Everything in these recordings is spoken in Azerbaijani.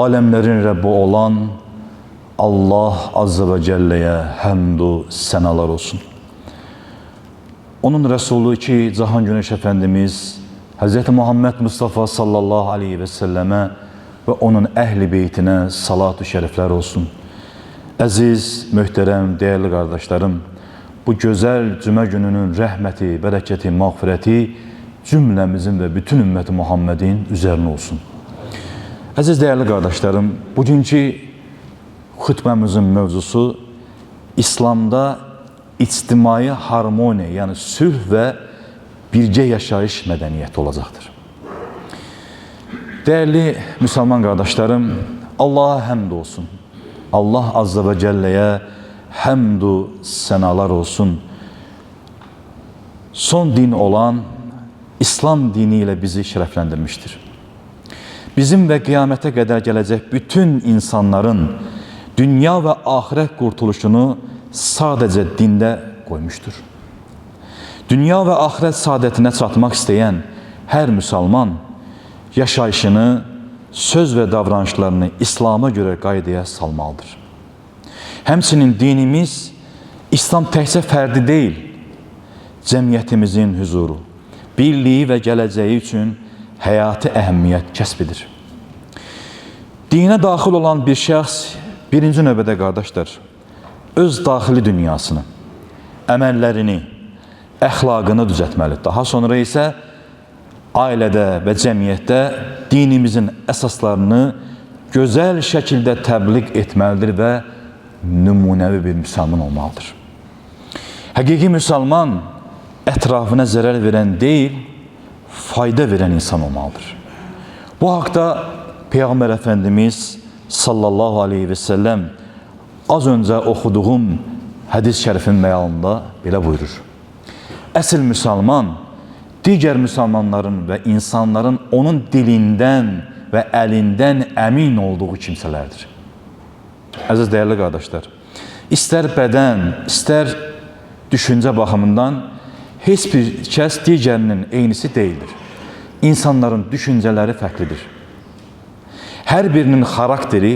alemlerin Rabbi olan Allah Azze ve Celle'ye hamdü senalar olsun. Onun Resulü ki Cahan Güneş Efendimiz Hz. Muhammed Mustafa sallallahu aleyhi ve selleme ve onun ehli beytine salat-ı şerifler olsun. Aziz, mühterem, değerli kardeşlerim, bu güzel cuma gününün rahmeti, bereketi, mağfireti cümlemizin ve bütün ümmeti Muhammed'in üzerine olsun. Aziz değerli kardeşlerim, bugünkü hutbemizin mevzusu İslam'da içtimai harmoni, yani sülh ve birce yaşayış medeniyeti olacaktır. Değerli Müslüman kardeşlerim, Allah'a hamd olsun. Allah Azze ve Celle'ye hamdü senalar olsun. Son din olan İslam diniyle bizi şereflendirmiştir. Bizim ve kıyamete kadar gelecek bütün insanların dünya ve ahiret kurtuluşunu sadece dinde koymuştur. Dünya ve ahiret saadetine çatmak isteyen her Müslüman yaşayışını, söz ve davranışlarını İslam'a göre qaydaya salmalıdır. Həmçinin dinimiz İslam təkcə fərdi deyil, cəmiyyətimizin huzuru, birliği ve gələcəyi üçün həyati əhəmiyyət kəsb edir. Dinə daxil olan bir şəxs birinci növbədə qardaşlar, öz daxili dünyasını, əməllərini, əxlaqını düzəltməlidir. Daha sonra isə ailədə və cəmiyyətdə dinimizin əsaslarını gözəl şəkildə təbliğ etməlidir və nümunəvi bir müsəlman olmalıdır. Həqiqi müsəlman ətrafına zərər verən deyil, fayda verən insan olmalıdır. Bu haqda Peyğəmbər Əfəndimiz sallallahu aleyhi və səlləm az öncə oxuduğum hədis şərifin məyanında belə buyurur. Əsl müsəlman digər müsəlmanların və insanların onun dilindən və əlindən əmin olduğu kimsələrdir. Əziz dəyərli qardaşlar, istər bədən, istər düşüncə baxımından heç bir kəs digərinin eynisi deyildir. İnsanların düşüncələri fərqlidir. Hər birinin xarakteri,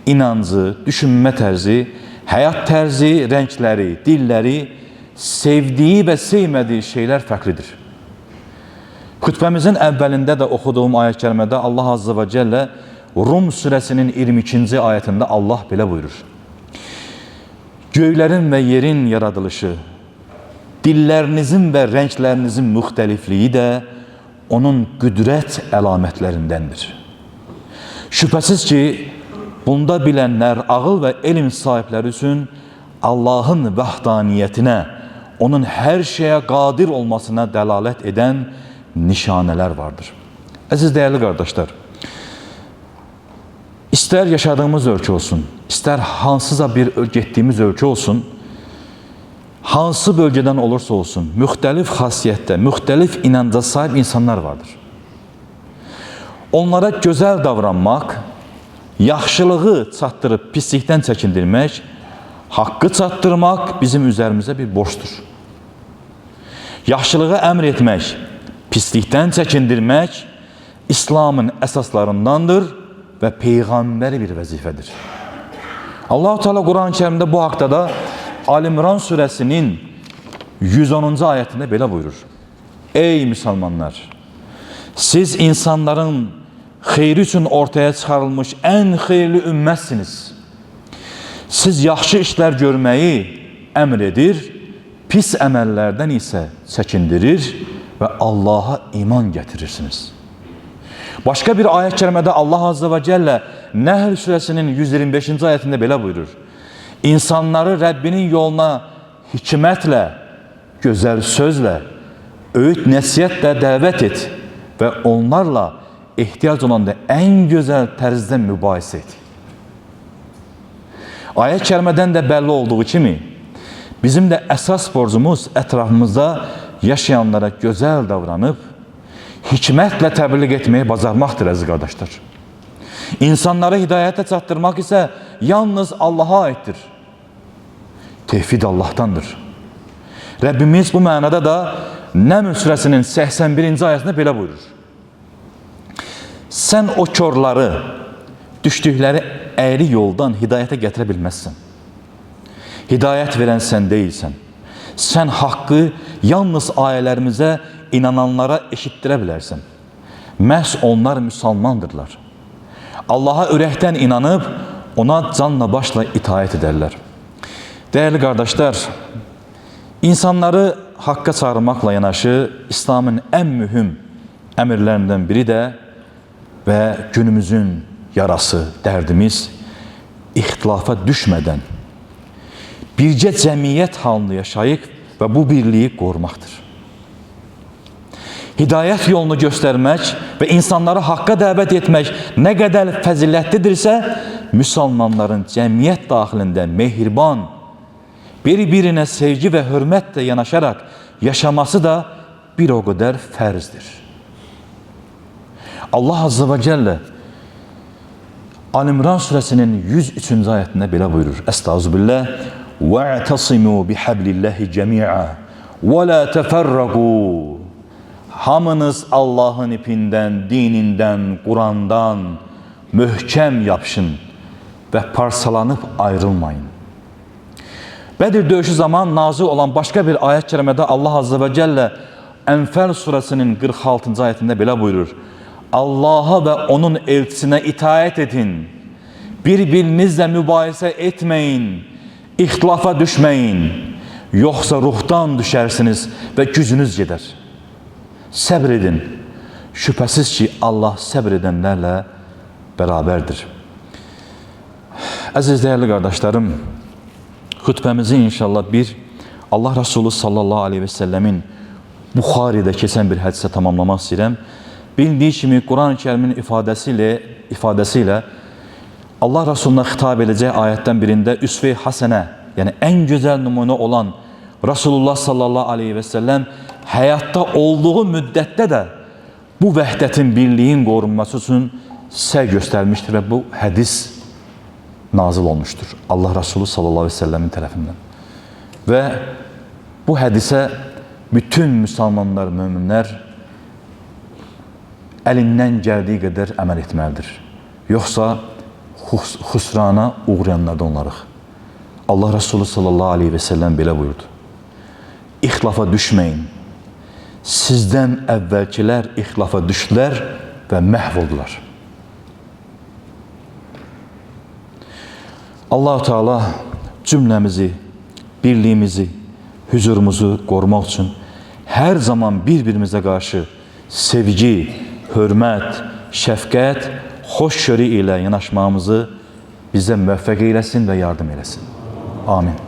inancı, düşünmə tərzi, həyat tərzi, rəngləri, dilləri, sevdiyi və sevmədiyi şeylər fərqlidir. Xütbəmizin əvvəlində də oxuduğum ayət-kərimədə Allah Azze ve Celle Rum surəsinin 22-ci ayətində Allah belə buyurur. Göylərin və yerin yaradılışı, dillərinizin və rənglərinizin müxtəlifliyi də onun qüdrət əlamətlərindəndir. Şübhəsiz ki, bunda bilənlər, ağıl və elm sahibləri üçün Allahın vəhdaniyyətinə, onun hər şeyə qadir olmasına dəlalət edən nişanələr vardır. Əziz dəyərli qardaşlar, istər yaşadığımız ölkə olsun, istər hansısa bir getdiyimiz ölkə olsun, hansı bölgədən olursa olsun, müxtəlif xasiyyətdə, müxtəlif inanca sahib insanlar vardır. Onlara gözəl davranmaq, yaxşılığı çatdırıb pislikdən çəkindirmək, haqqı çatdırmaq bizim üzərimizə bir borçdur. Yaxşılığı əmr etmək, pislikdən çəkindirmək İslamın əsaslarındandır və peyğəmbəri bir vəzifədir. Allah-u Teala Quran-ı Kərimdə bu haqda da Ali-İmran surəsinin 110-cu ayətində belə buyurur. Ey müsəlmanlar! Siz insanların xeyri üçün ortaya çıxarılmış ən xeyirli ümmətsiniz. Siz yaxşı işlər görməyi əmr edir, pis əməllərdən isə çəkindirir və Allah'a iman gətirirsiniz. Başqa bir ayət-kərimədə Allah Azze ve Celle Nəhl surəsinin 125-ci ayətində belə buyurur. İnsanları Rəbbinin yoluna hikmətlə, gözəl sözlə, öğüt nəsiyyətlə dəvət et və onlarla ehtiyac olanda ən gözəl tərzdə mübahisə et. Ayət-kərimədən də bəlli olduğu kimi, bizim də əsas borcumuz ətrafımızda yaşayanlara gözəl davranıb, hikmətlə təbliğ etməyi bacarmaqdır əziz qardaşlar. İnsanları hidayətə çatdırmaq isə yalnız Allah'a aiddir. Tevhid Allah'tandır. Rəbbimiz bu mənada da Nəml surəsinin 81-ci ayəsində belə buyurur. Sən o körləri, düşdükləri əyri yoldan hidayətə gətirə bilməzsən. Hidayət verən sən deyilsən. Sən haqqı yalnız ayələrimizə inananlara eşitdirə bilərsən. Məhz onlar müsəlmandırlar. Allaha ürəkdən inanıb, ona canla başla itaət edərlər. Dəyərli qardaşlar, insanları haqqa çağırmaqla yanaşı, İslamın ən mühüm əmrlərindən biri də və günümüzün yarası, dərdimiz ixtilafa düşmədən bircə cəmiyyət halında yaşayıq və bu birliyi qorumaqdır. Hidayət yolunu göstərmək və insanları haqqa dəvət etmək nə qədər fəzilətlidirsə, müsəlmanların cəmiyyət daxilində mehriban, bir-birinə sevgi və hörmətlə yanaşaraq yaşaması da bir o qədər fərzdir. Allah Azze ve Celle Al-İmran suresinin 103. ayetinde belə buyurur. Estağfirullah. وَاَعْتَصِمُوا بِحَبْلِ اللّٰهِ جَمِيعًا وَلَا تَفَرَّقُوا. Hamınız Allah'ın ipinden, dininden, Kur'an'dan möhkəm yapışın və parçalanıp ayrılmayın. Bedir döyüşü zaman nazil olan başka bir ayet-i kerimede Allah Azze ve Celle Enfal suresinin 46. ayetinde belə buyurur. Allah'a ve onun elçisine itaat edin. Birbirinizle mübahisə etmeyin. İhtilafa düşmeyin. Yoksa ruhtan düşersiniz ve gücünüz gider. Səbr edin. Şüphesiz ki Allah səbr edenlerle beraberdir. Əziz değerli kardeşlerim, xütbəmizi inşallah Allah Resulü sallallahu aleyhi ve sellemin Buxari'de keçən bir hədisə tamamlamaq istəyirəm. Bildiği kimi Kur'an-ı Kerim'in ifadesiyle Allah Resulü'ne hitap edeceği ayetten birinde üsve-i hasene, yani en güzel numune olan Resulullah sallallahu aleyhi ve sellem hayatta olduğu müddette de bu vehdetin, birliğin korunması için səy göstermiştir ve bu hadis nazil olmuştur. Allah Resulü sallallahu aleyhi ve sellemin tarafından. Ve bu hadise bütün Müslümanlar, müminler elinden geldiği kadar əməl etməlidir. Yoksa husrana uğrayanlardan onlarıq. Allah Resulü sallallahu aleyhi ve sellem belə buyurdu. İxtilafa düşmeyin. Sizden əvvəlkilər ixtilafa düşdülər və məhv oldular. Allah-u Teala cümləmizi, birliğimizi, huzurumuzu korumak için her zaman birbirimizə qarşı sevgi, hörmət, şəfqət, hoşgörü ilə yanaşmamızı bizə müvəffəq eyləsin və yardım eyləsin. Amin.